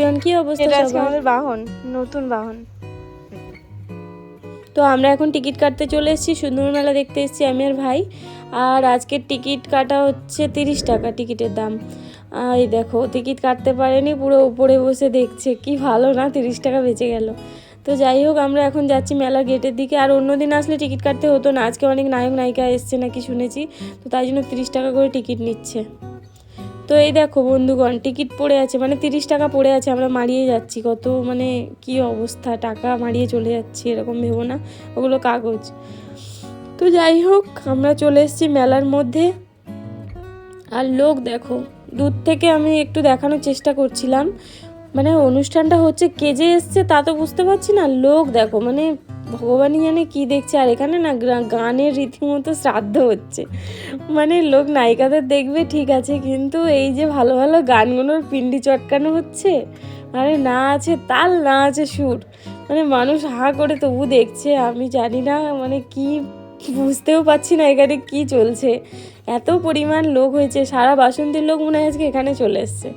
বন্ধুজন, কি অবস্থা সবার? আমাদের বাহন, নতুন বাহন। তো আমরা এখন টিকিট কাটতে চলে এসেছি, সুন্দর মেলা দেখতে এসেছি আমি আর ভাই। আর আজকের টিকিট কাটা হচ্ছে 30 টাকা টিকিটের দাম। এই দেখো টিকিট কাটতে পারেনি, পুরো উপরে বসে দেখছে, কি ভালো না, 30 টাকা বেঁচে গেল। তো যাই হোক, আমরা এখন যাচ্ছি মেলার গেটের দিকে। আর অন্য দিন আসলে টিকিট কাটতে হতো না, আজকে অনেক নায়ক নায়িকা এসছে নাকি শুনেছি, তো তাই জন্য 30 টাকা করে টিকিট নিচ্ছে। তো এই দেখো বন্ধুগণ, টিকিট পড়ে আছে, মানে 30 টাকা পড়ে আছে, আমরা মারিয়ে যাচ্ছি, কত মানে কি অবস্থা, টাকা মারিয়ে চলে যাচ্ছি, এরকম ভেবো না, ওগুলো কাগজ। তো যাই হোক, আমরা চলে এসেছি মেলার মধ্যে। আর লোক দেখো, দূর থেকে আমি একটু দেখানোর চেষ্টা করছিলাম, মানে অনুষ্ঠানটা হচ্ছে, কে যে এসছে তা তো বুঝতে পারছি না, লোক দেখো মানে ভগবানই জানে কি দেখছে। আর এখানে না গানের রীতিমতো শ্রাদ্ধ হচ্ছে, মানে লোক নায়িকাদের দেখবে ঠিক আছে, কিন্তু এই যে ভালো ভালো গানগুলোর পিন্ডি চটকানো হচ্ছে, মানে না আছে তাল না আছে সুর, মানে মানুষ হা করে তবু দেখছে। আমি জানি না মানে কি, বুঝতেও পারছি না এখানে কি চলছে, এত পরিমাণ লোক হয়েছে, সারা বাসন্তীর লোক মনে হয় আজকে এখানে চলে এসছে।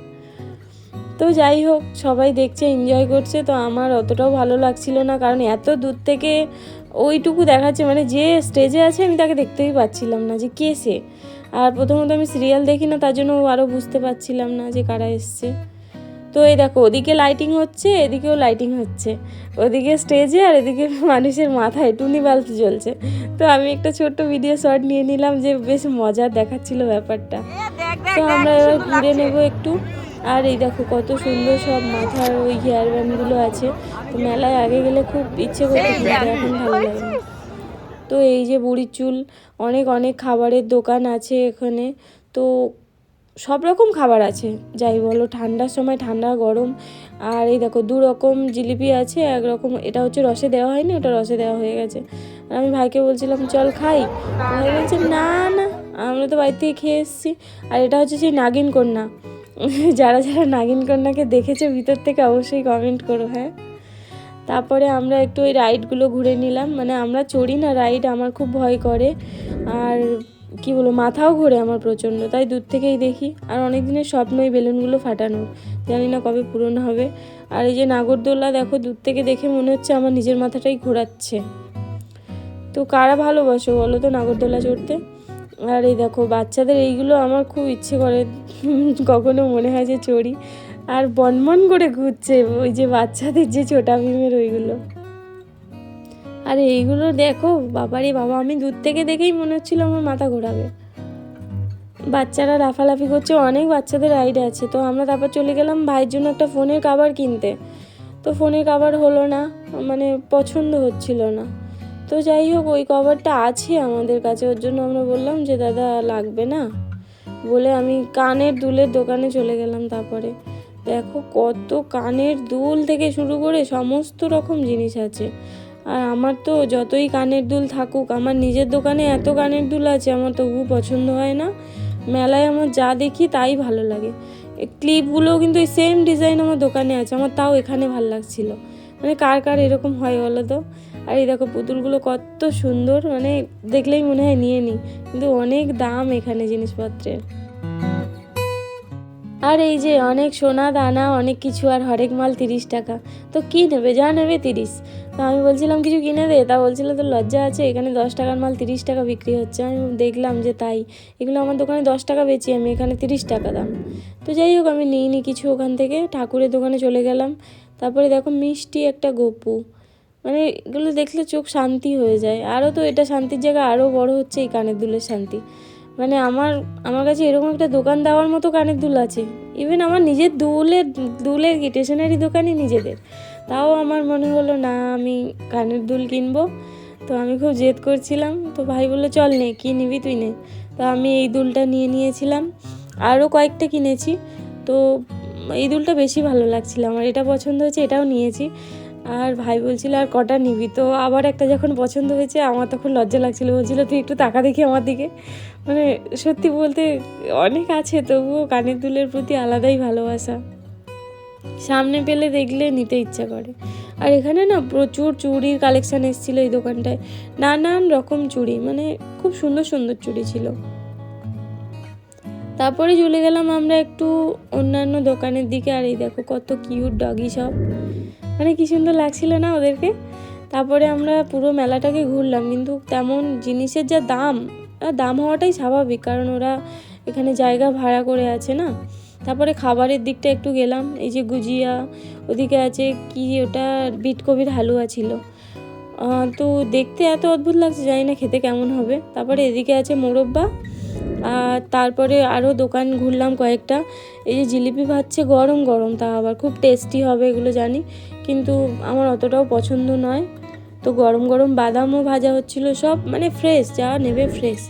তো যাই হোক, সবাই দেখছে, এনজয় করছে। তো আমার অতটাও ভালো লাগছিল না, কারণ এত দূর থেকে ওইটুকু দেখাচ্ছে, মানে যে স্টেজে আছে আমি তাকে দেখতেই পাচ্ছিলাম না যে কে সে। আর প্রথমত আমি সিরিয়াল দেখি না, তার জন্য আরও বুঝতে পারছিলাম না যে কারা এসছে। তো এই দেখো, ওদিকে লাইটিং হচ্ছে, এদিকেও লাইটিং হচ্ছে, ওদিকে স্টেজে আর এদিকে মানুষের মাথায় টুনি বাল্ব জ্বলছে। তো আমি একটা ছোট্ট ভিডিও শর্ট নিয়ে নিলাম, যে বেশ মজার দেখাচ্ছিল ব্যাপারটা। তো আমরা এবার ঘুরে নেব একটু। আর এই দেখো কত সুন্দর সব মাথার ওই হেয়ার ব্যান্ডগুলো আছে। তো মেলায় আগে গেলে খুব ইচ্ছে করতো, কিন্তু এখন ভালো লাগে না। তো এই যে বুড়ির চুল, অনেক অনেক খাবারের দোকান আছে এখানে। তো সব রকম খাবার আছে, যাই বলো, ঠান্ডার সময় ঠান্ডা গরম। আর এই দেখো 2 রকম জিলিপি আছে, একরকম এটা হচ্ছে রসে দেওয়া হয়নি, ওটা রসে দেওয়া হয়ে গেছে। আর আমি ভাইকে বলছিলাম চল খাই, ভাই বলছে না না, আমরা তো বাড়ি থেকে খেয়ে এসেছি। আর এটা হচ্ছে সেই নাগিন কন্যা, যারা যারা নাগিন কন্যাকে দেখেছে ভিতর থেকে অবশ্যই কমেন্ট করো। হ্যাঁ, তারপরে আমরা একটু ওই রাইডগুলো ঘুরে নিলাম, মানে আমরা চড়ি না রাইড, আমার খুব ভয় করে, আর কি বলো, মাথাও ঘোরে আমার প্রচণ্ড, তাই দূর থেকেই দেখি। আর অনেক দিনের স্বপ্ন এই বেলুনগুলো ফাটানোর, জানি না কবে পূরণ হবে। আর এই যে নাগরদোল্লা দেখো, দূর থেকে দেখে মনে হচ্ছে আমার নিজের মাথাটাই ঘোরাচ্ছে। তো কারা ভালোবাসো বলো তো নাগরদোল্লা চড়তে? আর এই দেখো বাচ্চাদের এইগুলো আমার খুব ইচ্ছে করে, কখনো মনে হয় যে চড়ি। আর বনবন করে ঘুরছে ওই যে বাচ্চাদের যে ছোটা ভীমের ওইগুলো। আর এইগুলো দেখো, বাবারে বাবা, আমি দূর থেকে দেখেই মনে হচ্ছিল আমার মাথা ঘোরাবে। বাচ্চারা লাফালাফি করছে, অনেক বাচ্চাদের রাইড আছে। তো আমরা তারপর চলে গেলাম ভাইয়ের জন্য একটা ফোনের কভার কিনতে। তো ফোনের কভার হলো না, মানে পছন্দ হচ্ছিল না। তো যাই হোক, ওই কভারটা আছে আমাদের কাছে, ওর জন্য আমরা বললাম যে দাদা লাগবে না বলে, আমি কানের দুলের দোকানে চলে গেলাম। তারপরে দেখো কত কানের দুল থেকে শুরু করে সমস্ত রকম জিনিস আছে। আর আমার তো যতই কানের দুল থাকুক, আমার নিজের দোকানে এত কানের দুল আছে, আমার তবু পছন্দ হয় না। মেলায় আমার যা দেখি তাই ভালো লাগে। ক্লিপগুলোও কিন্তু এই সেম ডিজাইন আমার দোকানে আছে, আমার তাও এখানে ভালো লাগছিলো। মানে কার কার এরকম হয় বলো তো? আর এই দেখো পুতুলগুলো কত সুন্দর, মানে দেখলেই মনে হয় নিয়ে নিই, কিন্তু অনেক দাম এখানে জিনিসপত্রের। আর এই যে অনেক সোনা দানা অনেক কিছু, আর হরেক মাল 30 টাকা। তো কী নেবে, যা নেবে 30। তো আমি বলছিলাম কিছু কিনে দে, তা বলছিল তো লজ্জা আছে, এখানে 10 টাকার মাল 30 টাকা বিক্রি হচ্ছে। আমি দেখলাম যে তাই, এগুলো আমার দোকানে 10 টাকা বেচি আমি, এখানে 30 টাকা দাম। তো যাই হোক, আমি নিইনি কিছু ওখান থেকে, ঠাকুরের দোকানে চলে গেলাম। তারপরে দেখো মিষ্টি একটা গপু, মানে এগুলো দেখলে চোখ শান্তি হয়ে যায়। আরও তো এটা শান্তির জায়গা, আরও বড় হচ্ছে এই কানের দুলের শান্তি। মানে আমার কাছে এরকম একটা দোকান দেওয়ার মতো কানের দুল আছে, ইভেন আমার নিজের দুলের কি স্টেশনারি দোকানই নিজেদের, তাও আমার মনে হলো না আমি কানের দুল কিনবো। তো আমি খুব জেদ করছিলাম, তো ভাই বললো চল নে, কী নিবি তুই নে। তো আমি এই দুলটা নিয়েছিলাম, আরও কয়েকটা কিনেছি। তো এই দুলটা বেশি ভালো লাগছিল আমার, এটা পছন্দ হয়েছে, এটাও নিয়েছি। আর ভাই বলছিল আর কটা নিবি, তো আবার একটা যখন পছন্দ হয়েছে, আমার তখন লজ্জা লাগছিলো, বলছিল তুই একটু তাকা দেখি আমার দিকে। মানে সত্যি বলতে অনেক আছে, তবুও কানের দুলের প্রতি আলাদাই ভালোবাসা, সামনে পেলে দেখলে নিতে ইচ্ছা করে। আর এখানে না প্রচুর চুড়ির কালেকশান এসেছিলো এই দোকানটায়, নানান রকম চুড়ি, মানে খুব সুন্দর সুন্দর চুড়ি ছিল। তারপরে চলে গেলাম আমরা একটু অন্যান্য দোকানের দিকে। আর এই দেখো কত কিউট ডগি সব, মানে কি সুন্দর লাগছিল না ওদেরকে। তারপরে আমরা পুরো মেলাটাকে ঘুরলাম, কিন্তু তেমন জিনিসের যা দাম হওয়াটাই স্বাভাবিক, কারণ ওরা এখানে জায়গা ভাড়া করে আছে না। তারপরে খাবারের দিকটা একটু গেলাম, এই যে গুজিয়া, ওদিকে আছে কি ওটা বিটকবির হালুয়া ছিল, তো দেখতে এত অদ্ভুত লাগছে, জানি না খেতে কেমন হবে। তারপরে এদিকে আছে মোরব্বা। আর তারপরে আরও দোকান ঘুরলাম কয়েকটা। এই যে জিলিপি ভাজছে গরম গরম, তা আবার খুব টেস্টি হবে এগুলো জানি, কিন্তু আমার অতটাও পছন্দ নয়। তো গরম গরম বাদামও ভাজা হচ্ছিল, সব মানে ফ্রেশ, যা নেবে ফ্রেশ।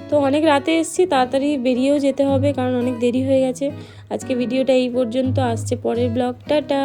তো অনেক রাতে এসেছি, তাড়াতাড়ি বেরিয়েও যেতে হবে কারণ অনেক দেরি হয়ে গেছে। আজকে ভিডিওটা এই পর্যন্ত, আসছে পরের ব্লগ, টাটা।